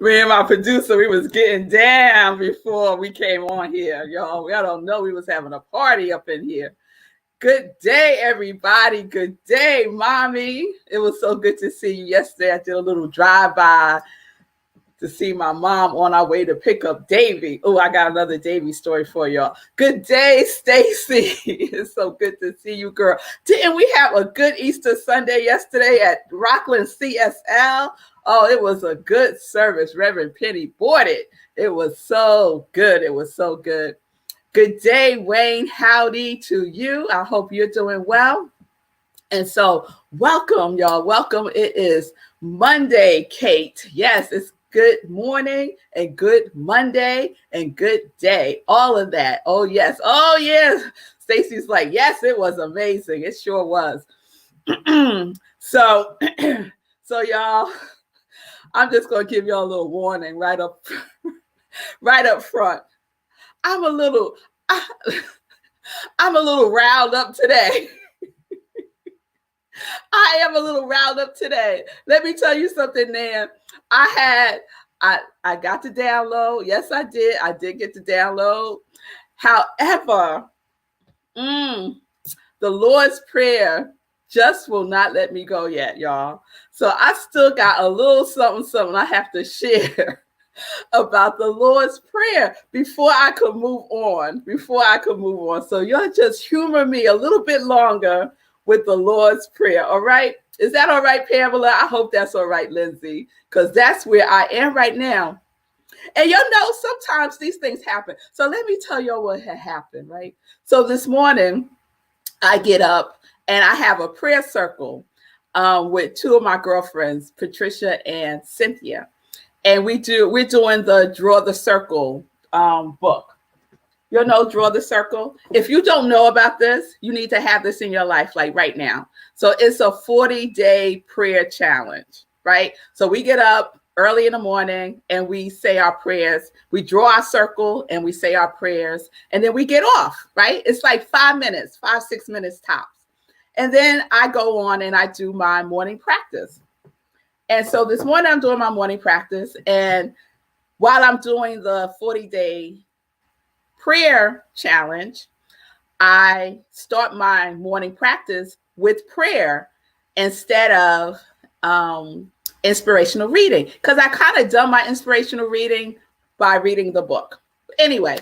Me and my producer, we was getting down before we came on here, y'all. Y'all don't know we was having a party up in here. Good day, everybody. Good day, Mommy. It was so good to see you yesterday. I did a little drive-by to see my mom on our way to pick up Davy. Oh, I got another Davy story for y'all. Good day, Stacy. It's so good to see you, girl. Didn't we have a good Easter Sunday yesterday at Rockland CSL? Oh, it was a good service. Reverend Penny bought it. It was so good. It was so good. Good day, Wayne. Howdy to you. I hope you're doing well. And so welcome, y'all. Welcome. It is Monday, Kate. Yes, it's good morning and good Monday and good day. All of that. Oh, yes. Oh, yes. Stacy's like, yes, it was amazing. It sure was. So y'all, I'm just going to give y'all a little warning right up front. I'm a little riled up today. I am a little riled up today. Let me tell you something, Nan. I got to download. Yes, I did. I did get to download. However, the Lord's Prayer just will not let me go yet, y'all. So I still got a little something I have to share about the Lord's Prayer before I could move on. So y'all just humor me a little bit longer with the Lord's Prayer. All right. Is that all right, Pamela? I hope that's all right, Lindsay, because that's where I am right now. And y'all know sometimes these things happen. So let me tell y'all what had happened, right? So this morning I get up and I have a prayer circle with two of my girlfriends, Patricia and Cynthia. And we're doing the Draw the Circle book. You know, Draw the Circle. If you don't know about this, you need to have this in your life, like right now. So it's a 40-day prayer challenge, right? So we get up early in the morning and we say our prayers. We draw our circle and we say our prayers, and then we get off, right? It's like 5 minutes, 5-6 minutes tops. And then I go on and I do my morning practice. And so this morning I'm doing my morning practice, and while I'm doing the 40-day prayer challenge, I start my morning practice with prayer instead of inspirational reading, because I kind of done my inspirational reading by reading the book. Anyway,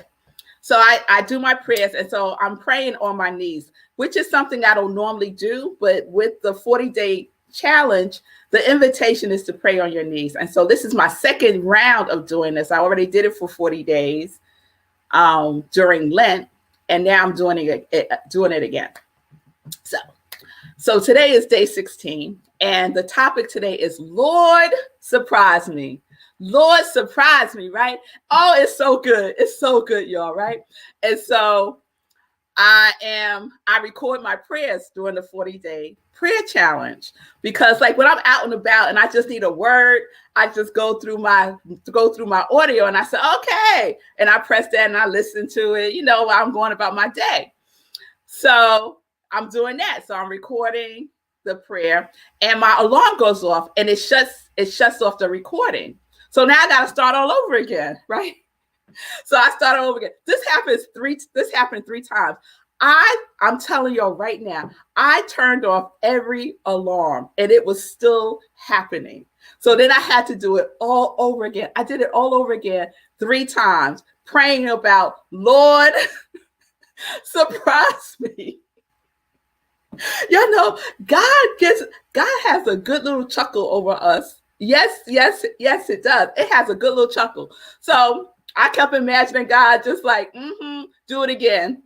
so I do my prayers, and so I'm praying on my knees, which is something I don't normally do, but with the 40-day challenge, the invitation is to pray on your knees. And so this is my second round of doing this. I already did it for 40 days during Lent, and now I'm doing it again. So today is day 16, and the topic today is Lord, surprise me. Lord, surprise me, right? Oh, it's so good. It's so good, y'all, right? And so I record my prayers during the 40-day prayer challenge, because like when I'm out and about and I just need a word, I just go through my audio and I say, okay. And I press that and I listen to it, while I'm going about my day. So I'm doing that. So I'm recording the prayer and my alarm goes off and it shuts off the recording. So now I got to start all over again, right? So I started over again. This happened three times. I'm telling y'all right now, I turned off every alarm and it was still happening. So then I had to do it all over again. I did it all over again 3 times, praying about, Lord, surprise me. Y'all know God has a good little chuckle over us. Yes, it does. It has a good little chuckle. So I kept imagining God just like, do it again.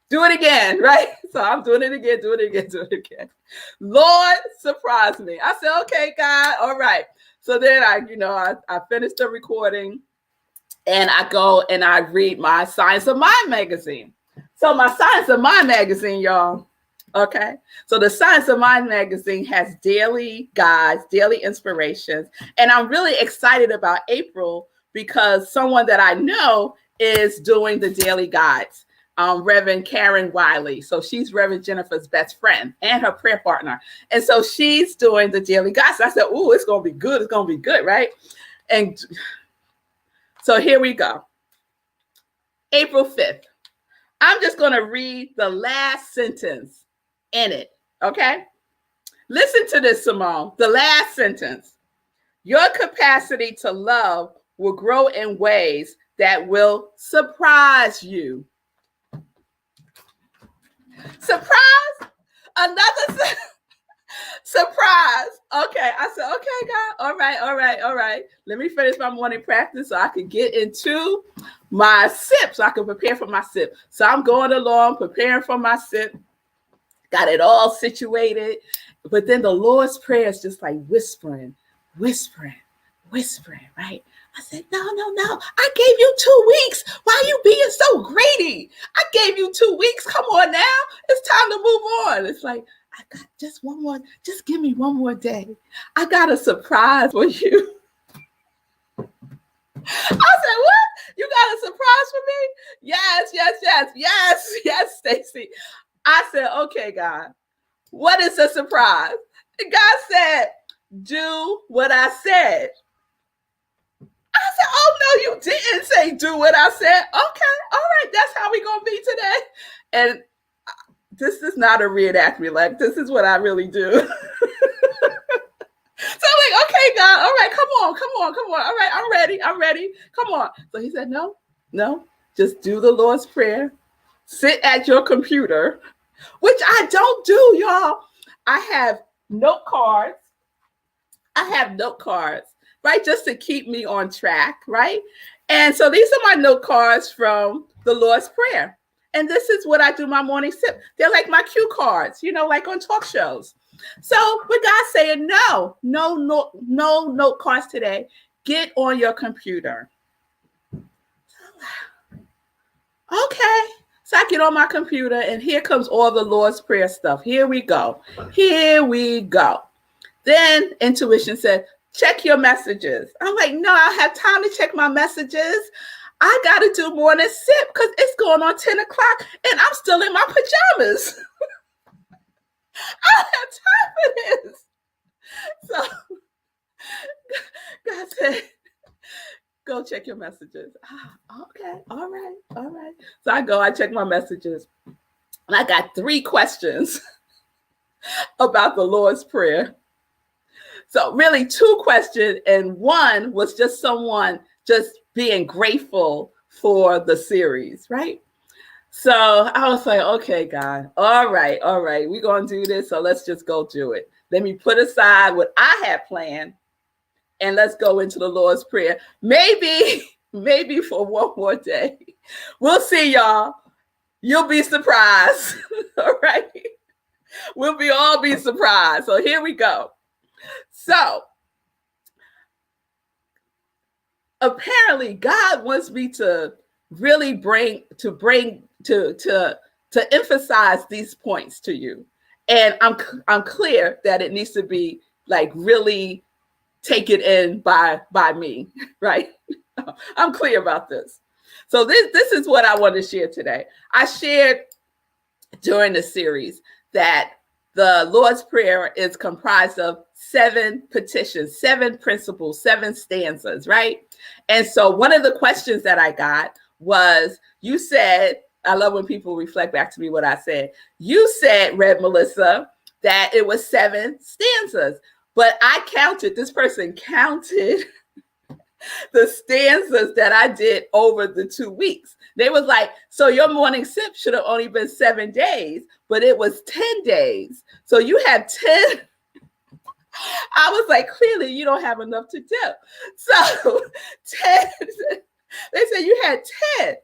Do it again, right? So I'm doing it again. Lord, surprise me. I said, okay, God, all right. So then I finished the recording and I go and I read my Science of Mind magazine. So my Science of Mind magazine, y'all, okay? So the Science of Mind magazine has daily guides, daily inspirations. And I'm really excited about April because someone that I know is doing the daily guides. Reverend Karen Wiley. So she's Reverend Jennifer's best friend and her prayer partner. And so she's doing the daily guides. So I said, ooh, it's going to be good. It's going to be good, right? And so here we go. April 5th. I'm just going to read the last sentence in it. Okay? Listen to this, Simone. The last sentence. Your capacity to love will grow in ways that will surprise you. Surprise? Another surprise. Okay. I said, okay, God. All right. Let me finish my morning practice so I can get into my sip, so I can prepare for my sip. So I'm going along, preparing for my sip. Got it all situated. But then the Lord's Prayer is just like whispering, right? I said, no. I gave you 2 weeks. Why are you being so greedy? I gave you 2 weeks. Come on now. It's time to move on. It's like, I got just one more. Just give me one more day. I got a surprise for you. I said, what? You got a surprise for me? Yes, Stacy. I said, okay, God, what is a surprise? And God said, do what I said. I said, oh, no, you didn't say do what I said. Okay, all right, that's how we going to be today. And this is not a reenactment. Like, this is what I really do. So I'm like, okay, God, all right, come on. All right, I'm ready. Come on. So he said, no, just do the Lord's Prayer. Sit at your computer, which I don't do, y'all. I have note cards, right? Just to keep me on track, right? And so these are my note cards from the Lord's Prayer. And this is what I do my morning sip. They're like my cue cards, like on talk shows. So with God saying, no note cards today. Get on your computer. Okay. So I get on my computer and here comes all the Lord's Prayer stuff. Here we go. Then intuition said, check your messages. I'm like, no, I don't have time to check my messages. I got to do morning sip because it's going on 10 o'clock and I'm still in my pajamas. I don't have time for this. So God said, go check your messages. Okay. All right. So I check my messages. And I got 3 questions about the Lord's Prayer. So really 2 questions. And one was just someone just being grateful for the series, right? So I was like, okay, God, all right. We're going to do this. So let's just go do it. Let me put aside what I had planned and let's go into the Lord's Prayer. Maybe for one more day. We'll see, y'all. You'll be surprised. All right. We'll all be surprised. So here we go. So apparently God wants me to really to emphasize these points to you. And I'm clear that it needs to be like really taken in by me, right? I'm clear about this. So this is what I want to share today. I shared during the series that the Lord's Prayer is comprised of 7 petitions, 7 principles, 7 stanzas, right? And so one of the questions that I got was, you said, I love when people reflect back to me what I said. You said, Rev Melissa, that it was 7 stanzas, but this person counted the stanzas that I did over the 2 weeks. They was like, so your morning sip should have only been 7 days, but it was 10 days. So you had 10. I was like, clearly you don't have enough to do. So 10, they said you had 10.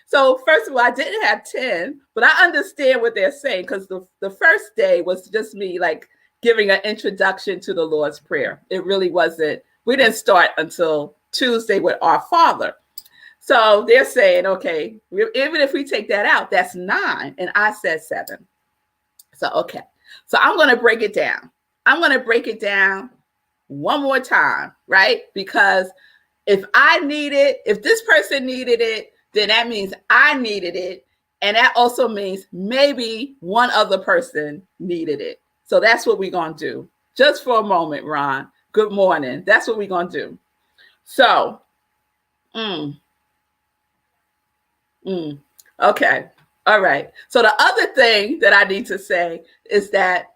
So first of all, I didn't have 10, but I understand what they're saying because the first day was just me like giving an introduction to the Lord's Prayer. It really wasn't, we didn't start until Tuesday with Our Father. So they're saying, okay, even if we take that out, that's 9. And I said 7. So, okay. So I'm going to break it down. I'm going to break it down one more time, right? Because if this person needed it, then that means I needed it. And that also means maybe one other person needed it. So that's what we're going to do. Just for a moment, Ron. Good morning. That's what we're going to do. So, okay. All right. So the other thing that I need to say is that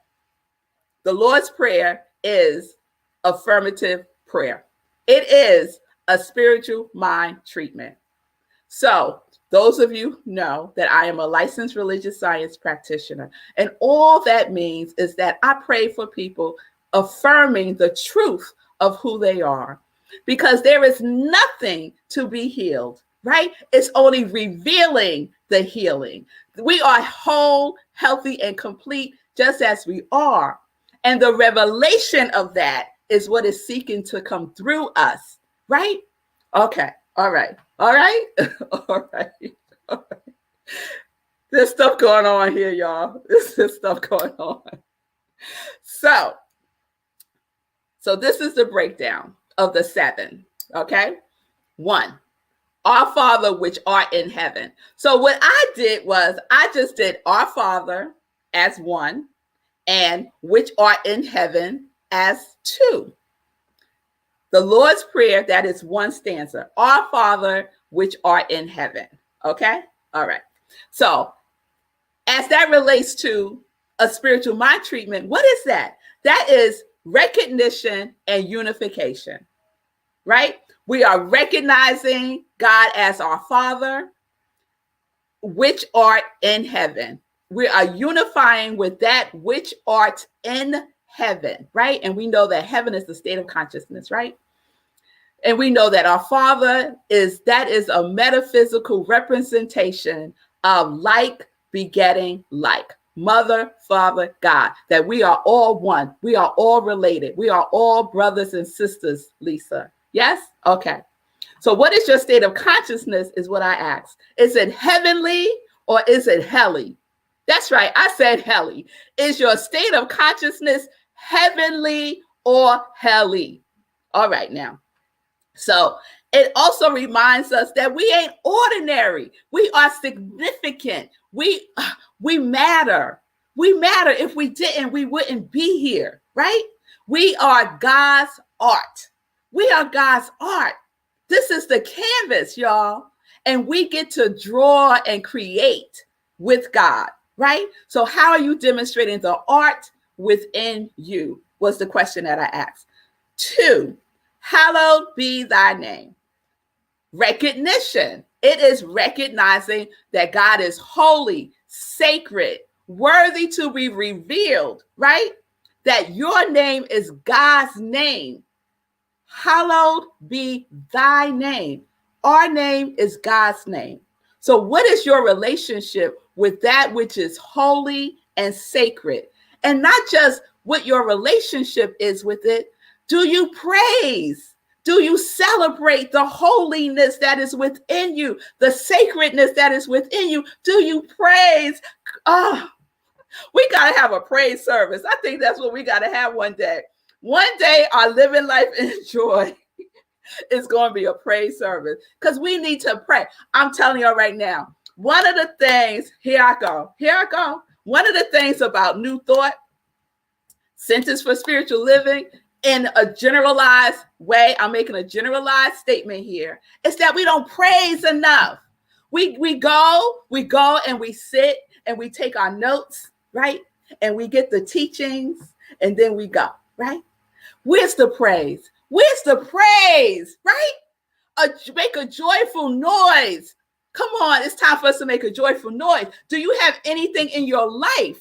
the Lord's Prayer is affirmative prayer. It is a spiritual mind treatment. So, those of you know that I am a licensed religious science practitioner. And all that means is that I pray for people affirming the truth of who they are. Because there is nothing to be healed, right? It's only revealing the healing. We are whole, healthy, and complete just as we are. And the revelation of that is what is seeking to come through us, right? Okay. All right. All right. All right. All right. There's stuff going on here, y'all. There's stuff going on. So this is the breakdown of the 7. Okay. 1, our Father which art in heaven. So what I did was I just did our Father as 1 and which art in heaven as 2. The Lord's Prayer, that is 1 stanza. Our Father which art in heaven. Okay? All right. So as that relates to a spiritual mind treatment, what is that? That is recognition and unification, right? We are recognizing God as our Father, which art in heaven. We are unifying with that which art in heaven, right? And we know that heaven is the state of consciousness, right? And we know that our Father is a metaphysical representation of like begetting like. Mother, Father, God, that we are all one. We are all related. We are all brothers and sisters, Lisa. Yes? Okay. So what is your state of consciousness is what I asked. Is it heavenly or is it helly? That's right. I said helly. Is your state of consciousness heavenly or helly? All right, now. So it also reminds us that we ain't ordinary. We are significant. We matter. We matter. If we didn't, we wouldn't be here, right? We are God's art. We are God's art. This is the canvas, y'all. And we get to draw and create with God, right? So how are you demonstrating the art within you? Was the question that I asked. 2, hallowed be thy name. Recognition. It is recognizing that God is holy, sacred, worthy to be revealed, right? That your name is God's name. Hallowed be thy name. Our name is God's name. So what is your relationship with that which is holy and sacred? And not just what your relationship is with it. Do you praise? Do you celebrate the holiness that is within you, the sacredness that is within you? Do you praise? Oh, we got to have a praise service. I think that's what we got to have one day. One day, our living life in joy is going to be a praise service because we need to pray. I'm telling you right now, one of the things, here I go. One of the things about New Thought, Centers for Spiritual Living, in a generalized way, I'm making a generalized statement here, is that we don't praise enough. We go and we sit and we take our notes, right? And we get the teachings and then we go, right? Where's the praise? Where's the praise, right? Make a joyful noise. Come on, it's time for us to make a joyful noise. Do you have anything in your life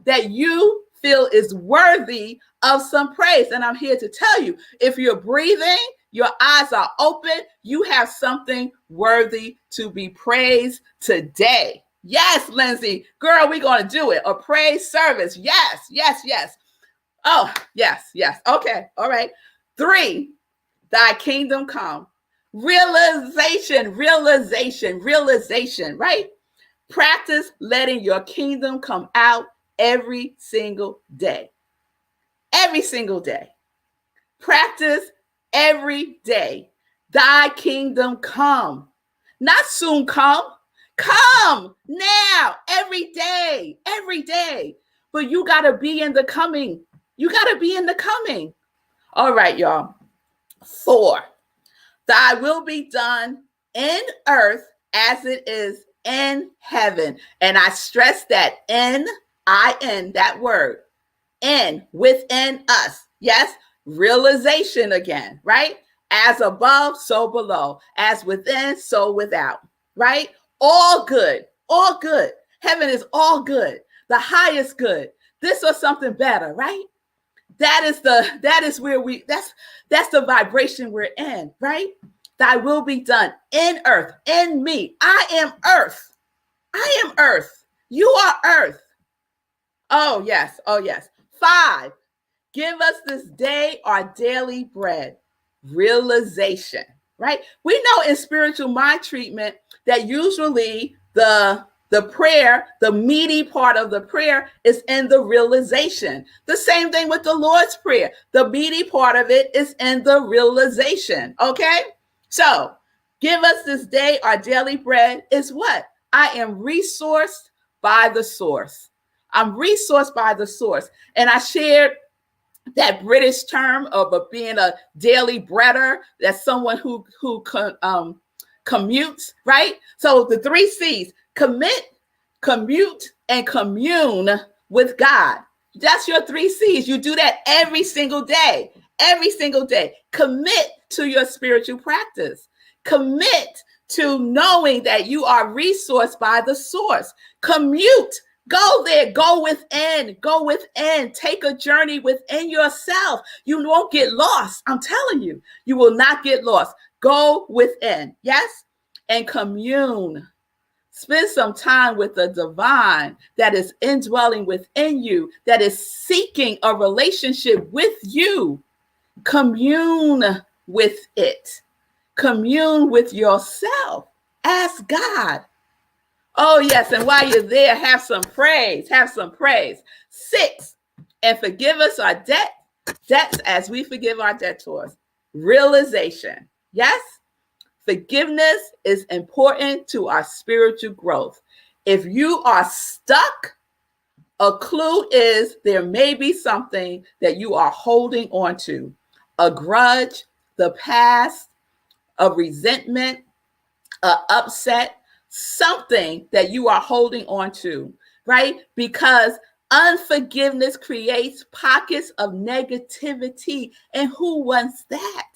that you feel is worthy of some praise? And I'm here to tell you, if you're breathing, your eyes are open, you have something worthy to be praised today. Yes, Lindsay, girl, we're going to do it. A praise service. Yes, yes, yes. Oh, yes, yes. Okay, all right. 3, thy kingdom come. Realization, right? Practice letting your kingdom come out every single day. Every single day. Practice every day. Thy kingdom come. Not soon come. Come now, every day, every day. But you got to be in the coming. You got to be in the coming. All right, y'all. 4, Thy will be done in earth as it is in heaven. And I stress that in, that word, in, within us. Yes, realization again, right? As above, so below. As within, so without, right? All good, all good. Heaven is all good, the highest good. This or something better, right? That's the vibration we're in, right? Thy will be done in earth, in me. I am earth. I am earth. You are earth. Oh, yes. Oh, yes. 5, give us this day our daily bread. Realization, right? We know in spiritual mind treatment that usually the prayer, the meaty part of the prayer is in the realization. The same thing with the Lord's Prayer. The meaty part of it is in the realization. Okay? So, give us this day our daily bread is what? I am resourced by the source. I'm resourced by the source. And I shared that British term of being a daily breader. That's someone who commutes, right? So the 3 C's: commit, commute, and commune with God. That's your 3 C's. You do that every single day. Every single day. Commit to your spiritual practice. Commit to knowing that you are resourced by the source. Commute. Go there, go within, take a journey within yourself. You won't get lost. I'm telling you, you will not get lost. Go within, yes? And commune. Spend some time with the divine that is indwelling within you, that is seeking a relationship with you. Commune with it. Commune with yourself. Ask God. Oh, yes. And while you're there, have some praise. Have some praise. 6, and forgive us our debts as we forgive our debtors. Realization. Yes, forgiveness is important to our spiritual growth. If you are stuck, a clue is there may be something that you are holding on to. A grudge, the past, a resentment, an upset, something that you are holding on to, right? Because unforgiveness creates pockets of negativity. And who wants that?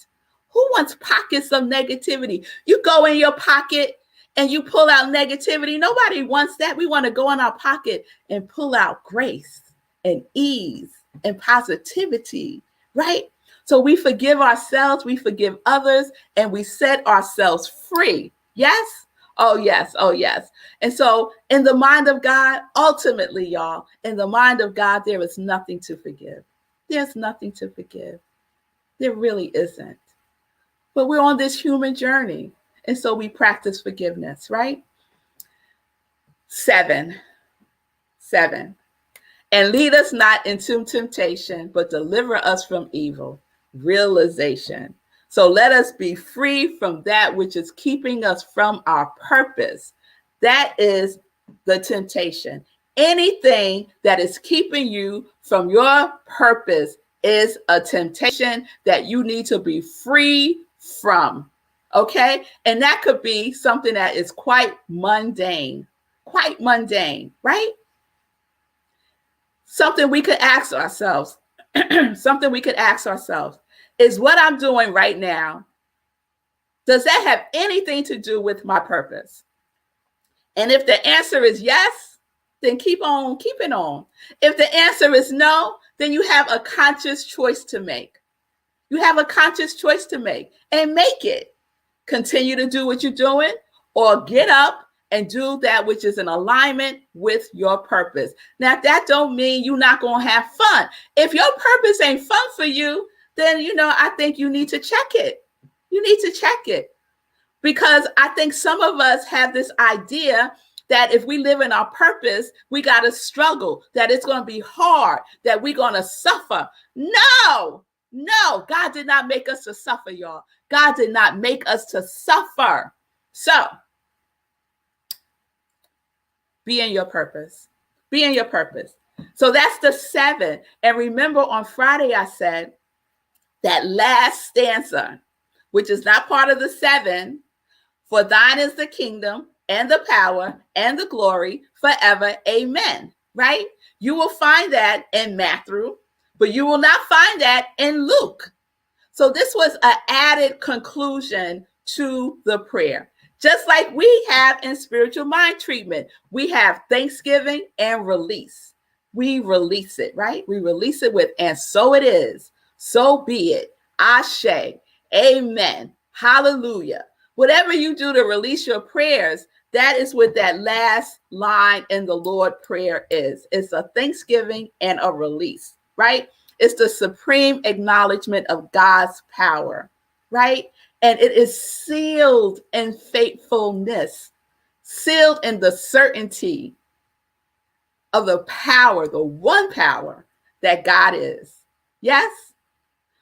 Who wants pockets of negativity? You go in your pocket and you pull out negativity. Nobody wants that. We want to go in our pocket and pull out grace and ease and positivity, right? So we forgive ourselves, we forgive others, and we set ourselves free. Yes? Oh, yes. Oh, yes. And so in the mind of God, ultimately, y'all, in the mind of God, there is nothing to forgive. There's nothing to forgive. There really isn't. But we're on this human journey. And so we practice forgiveness, right? 7. And lead us not into temptation, but deliver us from evil. Realization. So let us be free from that which is keeping us from our purpose. That is the temptation. Anything that is keeping you from your purpose is a temptation that you need to be free from. Okay? And that could be something that is quite mundane, right? Something we could ask ourselves, is what I'm doing right now, does that have anything to do with my purpose? And if the answer is yes, then keep on keeping on. If the answer is no, then you have a conscious choice to make. You have a conscious choice to make, and make it. Continue to do what you're doing, or get up and do that which is in alignment with your purpose. Now, that don't mean you're not going to have fun. If your purpose ain't fun for you, then, I think you need to check it. You need to check it. Because I think some of us have this idea that if we live in our purpose, we got to struggle, that it's going to be hard, that we're going to suffer. No, God did not make us to suffer, y'all. God did not make us to suffer. So, be in your purpose. Be in your purpose. So that's the 7. And remember, on Friday, I said that last stanza, which is not part of the 7, for thine is the kingdom and the power and the glory forever. Amen. Right? You will find that in Matthew, but you will not find that in Luke. So this was an added conclusion to the prayer. Just like we have in spiritual mind treatment, we have thanksgiving and release. We release it, right? We release it with, and so it is, so be it, ashe, amen, hallelujah. Whatever you do to release your prayers, that is what that last line in the Lord Prayer is. It's a thanksgiving and a release, right? It's the supreme acknowledgement of God's power, right? And it is sealed in faithfulness, sealed in the certainty of the power, the one power that God is. Yes?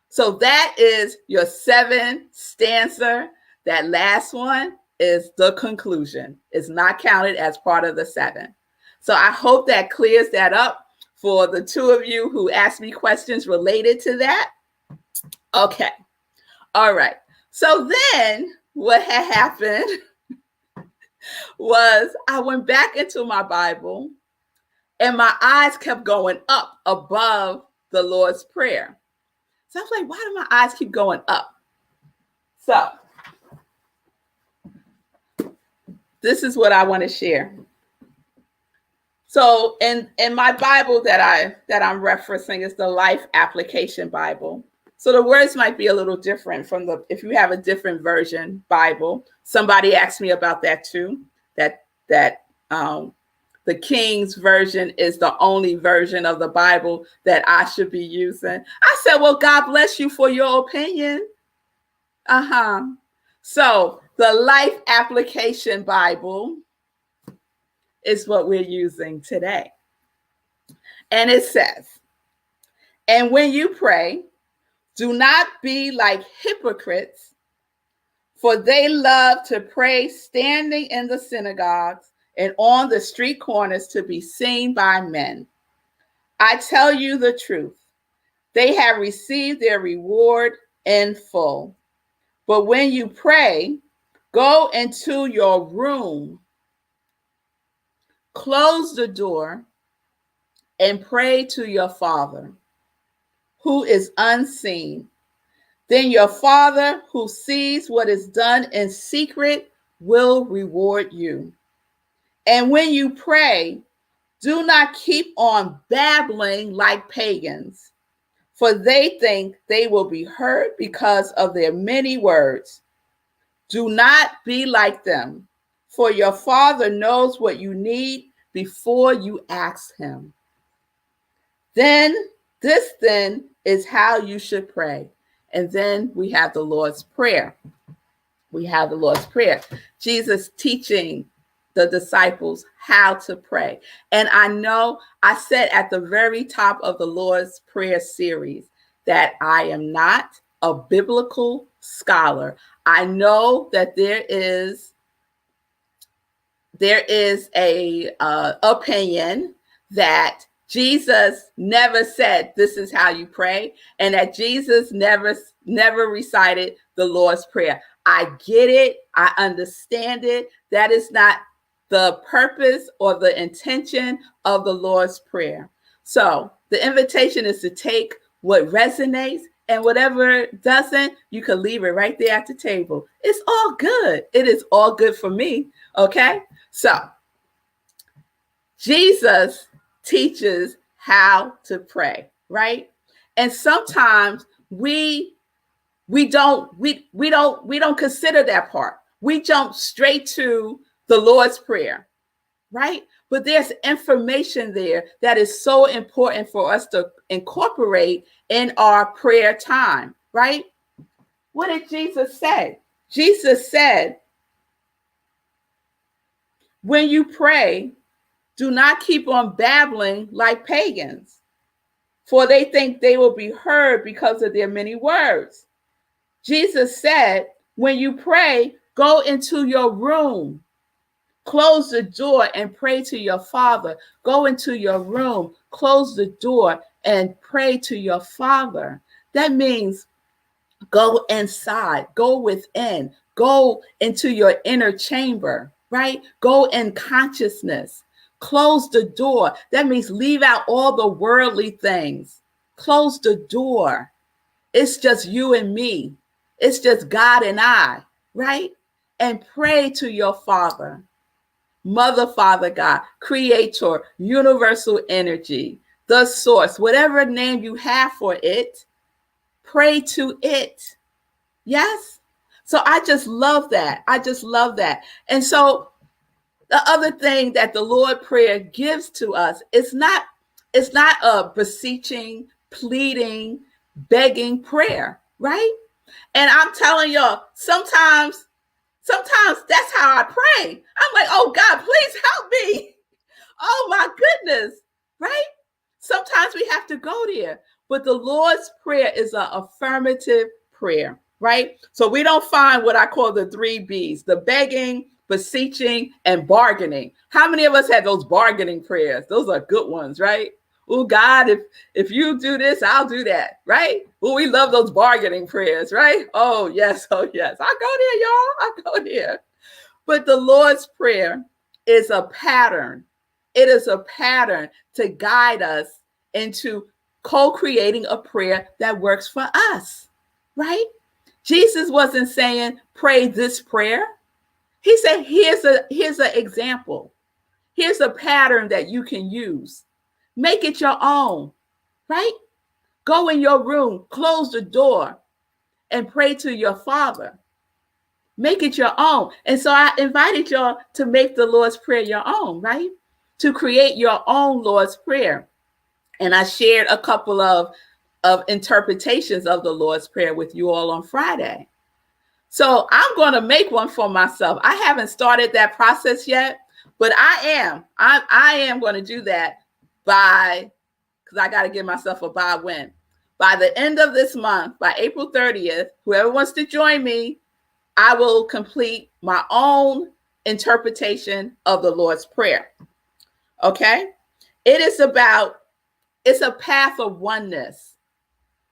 So that is your 7 stanza. That last one is the conclusion. It's not counted as part of the 7. So I hope that clears that up for the 2 of you who asked me questions related to that. Okay. All right. So then what had happened was I went back into my Bible and my eyes kept going up above the Lord's Prayer. So I was like, why do my eyes keep going up? So this is what I want to share. So in my Bible that I'm referencing is the Life Application Bible. So the words might be a little different from if you have a different version Bible. Somebody asked me about that too, that the King's version is the only version of the Bible that I should be using. I said, well, God bless you for your opinion. So the Life Application Bible is what we're using today. And it says, and when you pray, do not be like hypocrites, for they love to pray standing in the synagogues and on the street corners to be seen by men. I tell you the truth, they have received their reward in full. But when you pray, go into your room, close the door, and pray to your Father, who is unseen. Then your Father, who sees what is done in secret, will reward you. And when you pray, do not keep on babbling like pagans, for they think they will be heard because of their many words. Do not be like them, for your Father knows what you need before you ask him. This is how you should pray. And then we have the Lord's Prayer. Jesus teaching the disciples how to pray. And I know I said at the very top of the Lord's Prayer series that I am not a biblical scholar. I know that there is a opinion that Jesus never said this is how you pray, and that Jesus never recited the Lord's Prayer. I get it. I understand it. That is not the purpose or the intention of the Lord's Prayer. So the invitation is to take what resonates, and whatever doesn't, you can leave it right there at the table. It's all good. It is all good for me. Okay? So Jesus teaches how to pray, right? And sometimes we don't consider that part. We jump straight to the Lord's Prayer, right? But there's information there that is so important for us to incorporate in our prayer time, right? What did Jesus say? Jesus said, when you pray, do not keep on babbling like pagans, for they think they will be heard because of their many words. Jesus said, when you pray, go into your room, close the door and pray to your Father. Go into your room, close the door and pray to your Father. That means Go inside, go within, go into your inner chamber, right? Go in consciousness. Close the door. That means leave out all the worldly things. Close the door. It's just you and me. It's just God and I, right? And pray to your Father, Mother, Father, God, Creator, universal energy, the source, whatever name you have for it, pray to it. Yes. So I just love that. I just love that. And so the other thing that the Lord Prayer gives to us is it's not a beseeching, pleading, begging prayer, right? And I'm telling y'all, sometimes that's how I pray. I'm like, oh God, please help me. Oh my goodness, right? Sometimes we have to go there. But the Lord's Prayer is an affirmative prayer, right? So we don't find what I call the 3 B's, the begging, beseeching, and bargaining. How many of us had those bargaining prayers? Those are good ones, right? Oh God, if you do this, I'll do that, right? Oh, we love those bargaining prayers, right? Oh yes, oh yes. I go there, y'all. I go there. But the Lord's Prayer is a pattern. It is a pattern to guide us into co-creating a prayer that works for us, right? Jesus wasn't saying, pray this prayer. He said, here's an example. Here's a pattern that you can use. Make it your own, right? Go in your room, close the door, and pray to your Father. Make it your own. And so I invited y'all to make the Lord's Prayer your own, right? To create your own Lord's Prayer. And I shared a couple of interpretations of the Lord's Prayer with you all on Friday. So I'm going to make one for myself. I haven't started that process yet, but I am going to do that because I got to give myself a by when. By the end of this month, by April 30th, whoever wants to join me, I will complete my own interpretation of the Lord's Prayer. Okay? It's a path of oneness.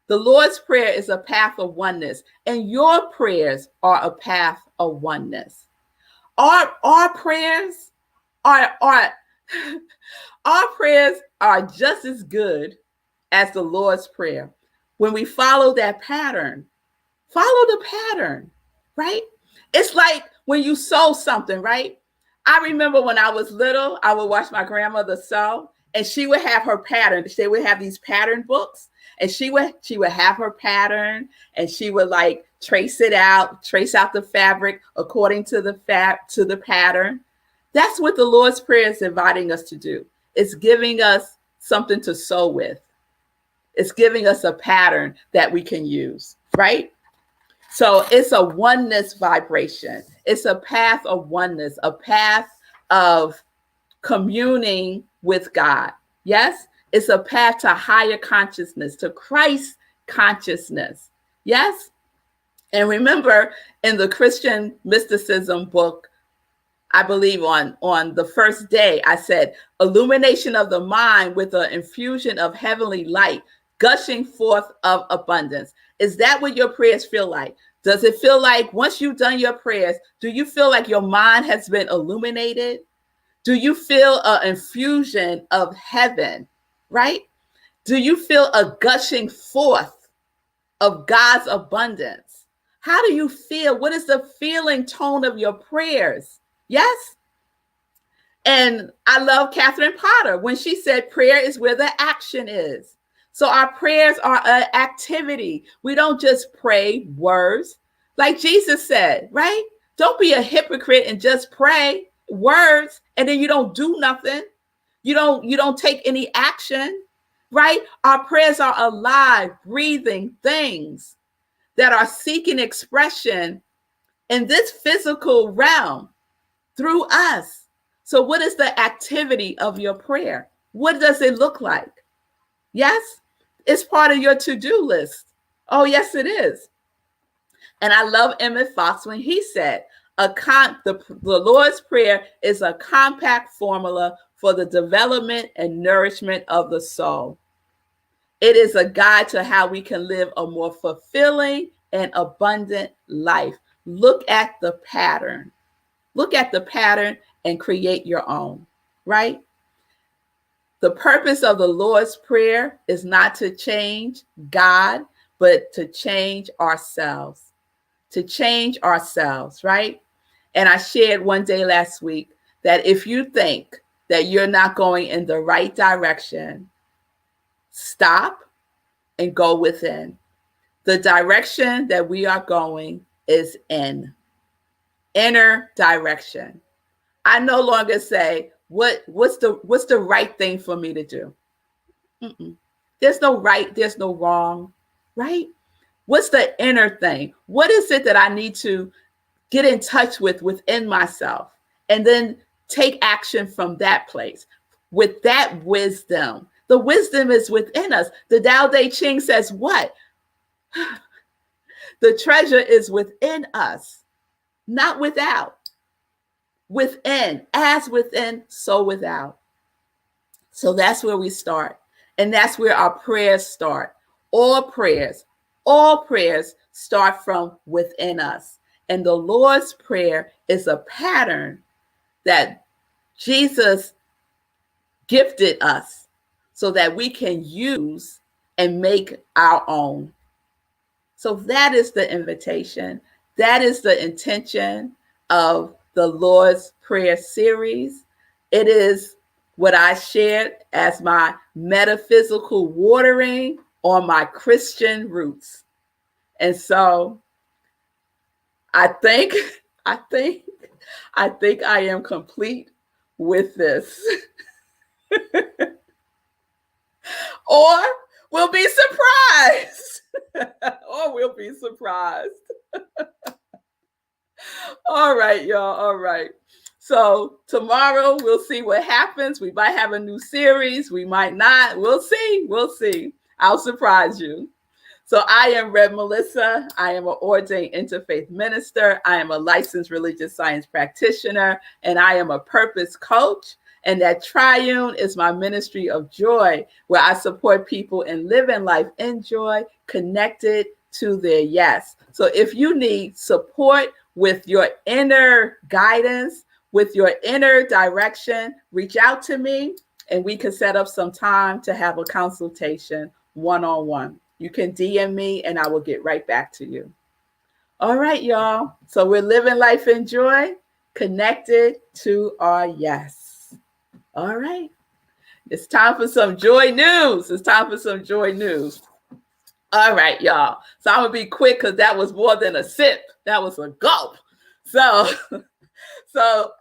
The Lord's Prayer is a path of oneness, and your prayers are a path of oneness. Our prayers are our prayers are just as good as the Lord's Prayer. When we follow that pattern, follow the pattern, right? It's like when you sew something, right? I remember when I was little, I would watch my grandmother sew, and she would have her pattern. They would have these pattern books, and she would have her pattern, and she would like trace out the fabric according to the pattern. That's what the Lord's Prayer is inviting us to do. It's giving us something to sew with. It's giving us a pattern that we can use, right? So it's a oneness vibration. It's a path of oneness, a path of communing with God. Yes? It's a path to higher consciousness, to Christ consciousness. Yes? And remember, in the Christian mysticism book, I believe on the first day, I said, illumination of the mind with an infusion of heavenly light, gushing forth of abundance. Is that what your prayers feel like? Does it feel like once you've done your prayers, do you feel like your mind has been illuminated? Do you feel an infusion of heaven, right? Do you feel a gushing forth of God's abundance? How do you feel? What is the feeling tone of your prayers? Yes? And I love Catherine Potter when she said prayer is where the action is. So our prayers are an activity. We don't just pray words. Like Jesus said, right? Don't be a hypocrite and just pray words and then you don't do nothing. You don't take any action, right? Our prayers are alive, breathing things that are seeking expression in this physical realm through us. So what is the activity of your prayer? What does it look like? Yes, it's part of your to-do list. Oh, yes, it is. And I love Emmett Fox when he said, the Lord's Prayer is a compact formula for the development and nourishment of the soul. It is a guide to how we can live a more fulfilling and abundant life. Look at the pattern. Look at the pattern and create your own, right? The purpose of the Lord's Prayer is not to change God, but to change ourselves. To change ourselves, right? And I shared one day last week that if you think that you're not going in the right direction, stop and go within. The direction that we are going is inner direction. I no longer say, what's the right thing for me to do? Mm-mm. There's no right, there's no wrong, right? What's the inner thing? What is it that I need to get in touch with within myself? And then take action from that place with that wisdom. The wisdom is within us. The Tao Te Ching says what? The treasure is within us, not without. Within, as within, so without. So that's where we start. And that's where our prayers start. All prayers start from within us. And the Lord's Prayer is a pattern that Jesus gifted us so that we can use and make our own. So that is the invitation. That is the intention of the Lord's Prayer series. It is what I shared as my metaphysical watering on my Christian roots. And so I think I am complete with this. Or we'll be surprised. Or we'll be surprised. All right, y'all. All right. So tomorrow we'll see what happens. We might have a new series. We might not. We'll see. We'll see. I'll surprise you. So I am Rev Melissa. I am an ordained interfaith minister. I am a licensed religious science practitioner, and I am a purpose coach. And that Triune is my ministry of joy, where I support people in living life in joy, connected to their yes. So if you need support with your inner guidance, with your inner direction, reach out to me and we can set up some time to have a consultation one-on-one. You can DM me and I will get right back to you. All right, y'all. So we're living life in joy, connected to our yes. All right. It's time for some joy news. It's time for some joy news. All right, y'all. So I'm going to be quick because that was more than a sip. That was a gulp. So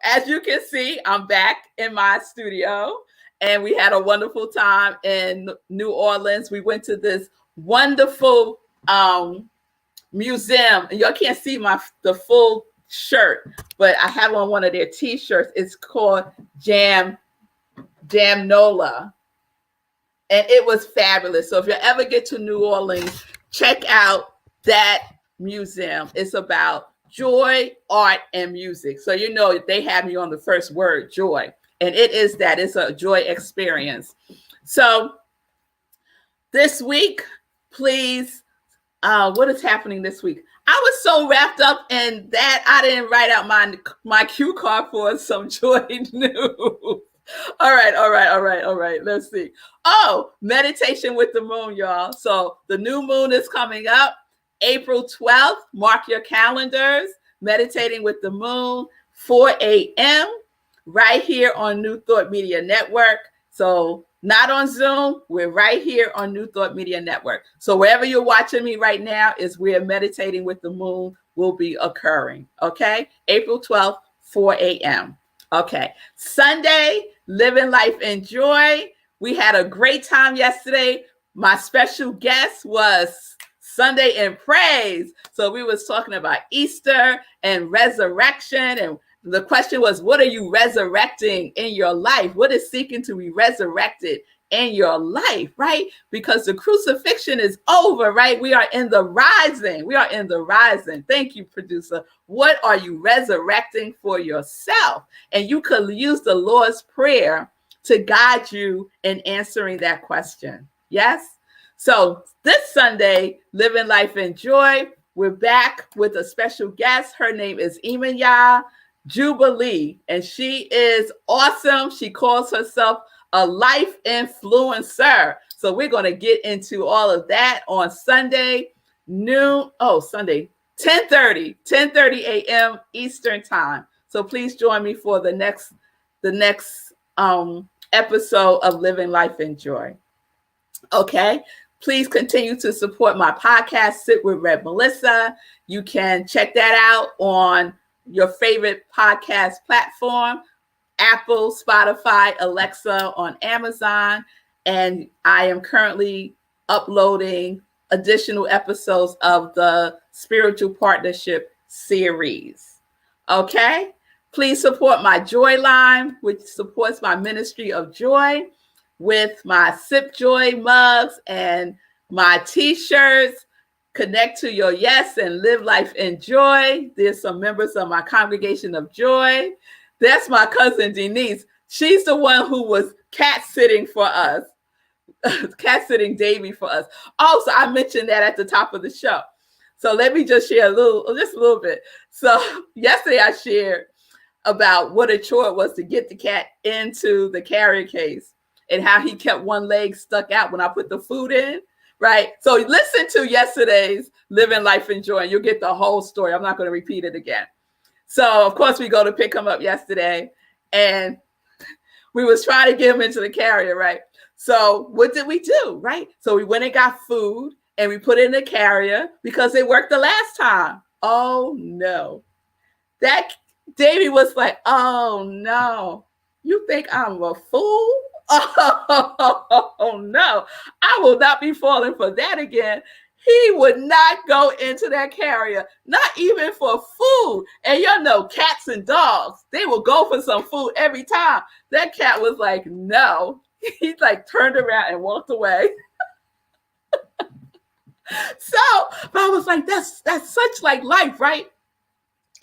as you can see, I'm back in my studio and we had a wonderful time in New Orleans. We went to this wonderful museum. And y'all can't see the full shirt, but I have on one of their t-shirts. It's called Jamnola. And it was fabulous. So if you ever get to New Orleans, check out that museum. It's about joy, art, and music. So you know they have me on the first word, joy. And it is that. It's a joy experience. So this week, please, what is happening this week? I was so wrapped up in that I didn't write out my cue card for some joy news. All right. Let's see. Oh, meditation with the moon, y'all. So the new moon is coming up April 12th. Mark your calendars. Meditating with the moon, 4 a.m. right here on New Thought Media Network. So not on Zoom. We're right here on New Thought Media Network. So wherever you're watching me right now is where Meditating with the Moon will be occurring. Okay. April 12th, 4 a.m. Okay. Sunday, living life in joy. We had a great time yesterday. My special guest was Sunday in Praise. So we was talking about Easter and resurrection. And the question was, what are you resurrecting in your life? What is seeking to be resurrected in your life, right? Because the crucifixion is over, right? We are in the rising. We are in the rising. Thank you, producer. What are you resurrecting for yourself? And you could use the Lord's Prayer to guide you in answering that question. Yes? So this Sunday, living life in joy, We're back with a special guest. Her name is Imanya Jubilee, and she is awesome. She calls herself a life influencer. So we're going to get into all of that on Sunday, 10:30 a.m. Eastern time. So please join me for the next episode of Living Life in Joy. Okay. Please continue to support my podcast, Sit with Rev Melissa. You can check that out on your favorite podcast platform, Apple, Spotify, Alexa, on Amazon. And I am currently uploading additional episodes of the Spiritual Partnership series. Okay? Please support my Joy line, which supports my ministry of joy, with my Sip Joy mugs and my t-shirts. Connect to your yes and live life in joy. There's some members of my congregation of joy. That's my cousin Denise. She's the one who was cat sitting for us, cat sitting Davy for us. Also, I mentioned that at the top of the show. So let me just share just a little bit. So yesterday I shared about what a chore it was to get the cat into the carrier case, and how he kept one leg stuck out when I put the food in, right? So listen to yesterday's Living Life in Joy, and you'll get the whole story. I'm not going to repeat it again. So, of course, we go to pick him up yesterday, and we was trying to get him into the carrier, right? So what did we do, right? So we went and got food, and we put it in the carrier because it worked the last time. Oh, no. That Davey was like, oh, no. You think I'm a fool? Oh, no, I will not be falling for that again. He would not go into that carrier, not even for food. And you know, cats and dogs, they will go for some food every time. That cat was like, no. He like turned around and walked away. So, but I was like, that's such like life, right?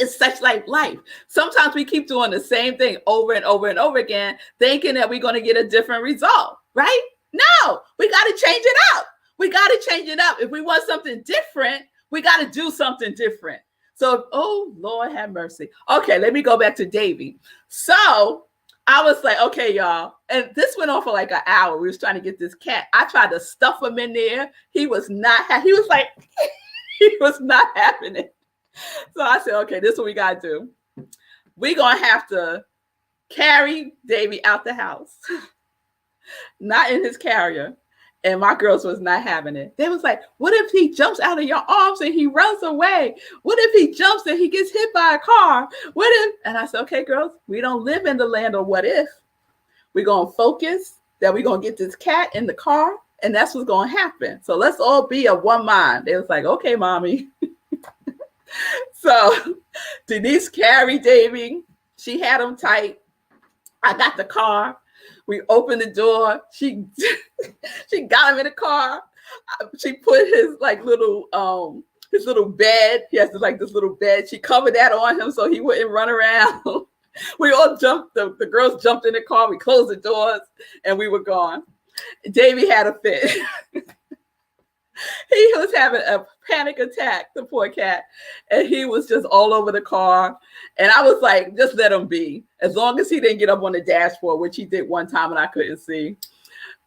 It's such like life. Sometimes we keep doing the same thing over and over and over again, thinking that we're going to get a different result, right? No, we got to change it up. We got to change it up. If we want something different, we got to do something different. So, oh, Lord have mercy. Okay, let me go back to Davey. So I was like, okay, y'all. And this went on for like an hour. We was trying to get this cat. I tried to stuff him in there. He was not having it. So I said, okay, this is what we got to do. We're going to have to carry Davey out the house, not in his carrier. And my girls was not having it. They was like, what if he jumps out of your arms and he runs away? What if he jumps and he gets hit by a car? What if? And I said, okay, girls, we don't live in the land of what if. We're going to focus that we're going to get this cat in the car, and that's what's going to happen. So let's all be of one mind. They was like, okay, mommy. So Denise carried Davey. She had him tight. I got the car. We opened the door. She got him in the car. She put his like little bed. He has like this little bed. She covered that on him so he wouldn't run around. We all jumped. The girls jumped in the car. We closed the doors and we were gone. Davey had a fit. He was having a panic attack, the poor cat, and he was just all over the car. And I was like, just let him be. As long as he didn't get up on the dashboard, which he did one time and I couldn't see.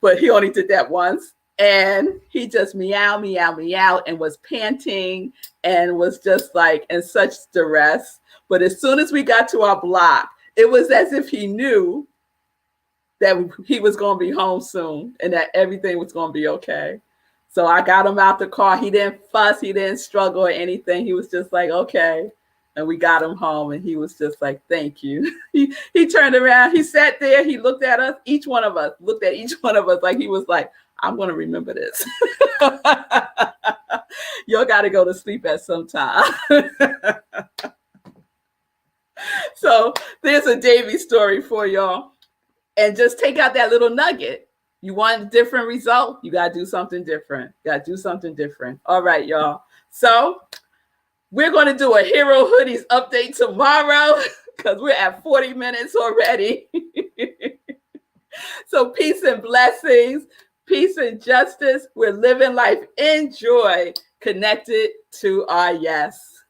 But he only did that once. And he just meow, meow, meow, and was panting and was just like in such duress. But as soon as we got to our block, it was as if he knew that he was going to be home soon and that everything was going to be okay. So I got him out the car. He didn't fuss. He didn't struggle or anything. He was just like, okay. And we got him home and he was just like, thank you. He turned around. He sat there. He looked at us. Each one of us looked at each one of us like he was like, I'm going to remember this. Y'all got to go to sleep at some time. So there's a Davey story for y'all. And just take out that little nugget. You want a different result? You got to do something different. All right, y'all. So we're going to do a Hero Hoodies update tomorrow because we're at 40 minutes already. So peace and blessings, peace and justice. We're living life in joy. connected to our yes.